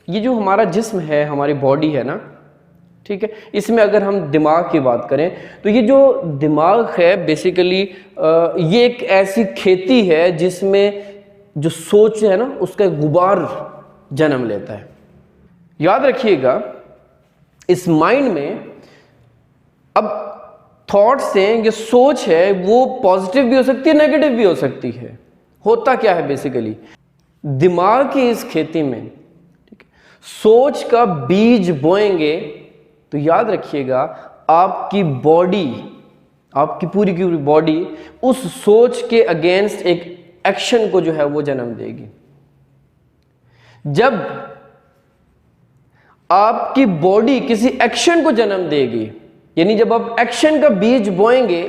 ये जो हमारा जिस्म है, हमारी बॉडी है ना, ठीक है, इसमें अगर हम दिमाग की बात करें तो ये जो दिमाग है बेसिकली ये एक ऐसी खेती है जिसमें जो सोच है ना उसका एक गुबार जन्म लेता है। याद रखिएगा इस माइंड में अब थॉट्स हैं, ये सोच है, वो पॉजिटिव भी हो सकती है, नेगेटिव भी हो सकती है। होता क्या है बेसिकली, दिमाग की इस खेती में ठीक है, सोच का बीज बोएंगे तो याद रखिएगा आपकी बॉडी, आपकी पूरी की पूरी बॉडी उस सोच के अगेंस्ट एक एक्शन को जो है वो जन्म देगी। जब आपकी बॉडी किसी एक्शन को जन्म देगी, यानी जब आप एक्शन का बीज बोएंगे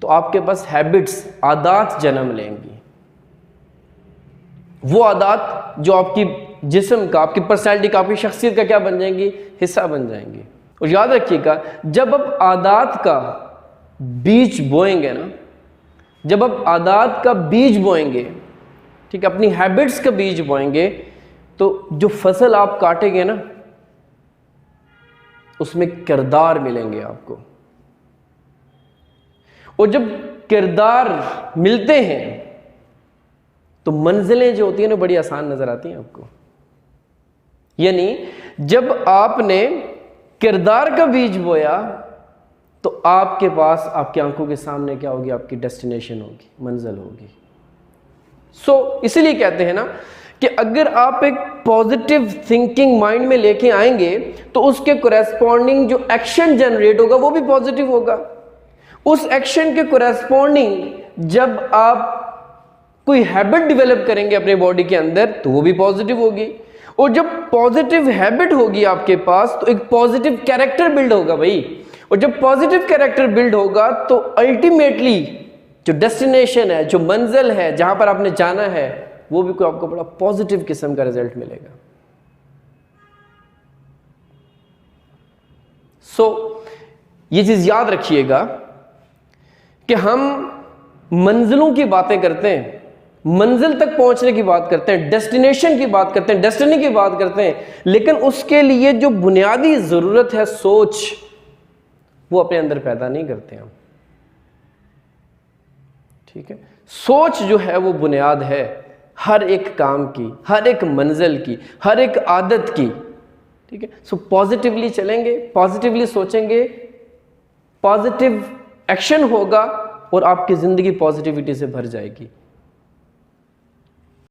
तो आपके पास हैबिट्स, आदत जन्म लेंगी। वो आदत जो आपकी जिस्म का, आपकी पर्सनैलिटी का, आपकी शख्सियत का क्या बन जाएंगी, हिस्सा बन जाएंगी। और याद रखिएगा जब आप आदत का बीज बोएंगे ना, जब आप आदत का बीज बोएंगे, ठीक है, अपनी हैबिट्स का बीज बोएंगे, तो जो फसल आप काटेंगे ना उसमें किरदार मिलेंगे आपको। और जब किरदार मिलते हैं तो मंजिलें जो होती हैं ना बड़ी आसान नजर आती हैं आपको। यानी जब आपने किरदार का बीज बोया तो आपके पास, आपकी आंखों के सामने क्या होगी, आपकी डेस्टिनेशन होगी, मंजिल होगी। सो इसीलिए कहते हैं ना कि अगर आप एक पॉजिटिव थिंकिंग माइंड में लेके आएंगे तो उसके कोरेस्पॉन्डिंग जो एक्शन जनरेट होगा वो भी पॉजिटिव होगा। उस एक्शन के कोरेस्पॉन्डिंग जब आप कोई हैबिट डेवलप करेंगे अपने बॉडी के अंदर तो वो भी पॉजिटिव होगी। और जब पॉजिटिव हैबिट होगी आपके पास तो एक पॉजिटिव कैरेक्टर बिल्ड होगा भाई। और जब पॉजिटिव कैरेक्टर बिल्ड होगा तो अल्टीमेटली जो डेस्टिनेशन है, जो मंजिल है, जहां पर आपने जाना है, वो भी कोई आपको बड़ा पॉजिटिव किस्म का रिजल्ट मिलेगा। ये चीज याद रखिएगा कि हम मंजिलों की बातें करते हैं, मंजिल तक पहुंचने की बात करते हैं, डेस्टिनेशन की बात करते हैं, डेस्टिनी की बात करते हैं, लेकिन उसके लिए जो बुनियादी जरूरत है सोच, वो अपने अंदर पैदा नहीं करते हम। ठीक है, सोच जो है वो बुनियाद है हर एक काम की, हर एक मंजिल की, हर एक आदत की। ठीक है, सो पॉजिटिवली चलेंगे, पॉजिटिवली सोचेंगे, पॉजिटिव एक्शन होगा और आपकी जिंदगी पॉजिटिविटी से भर जाएगी।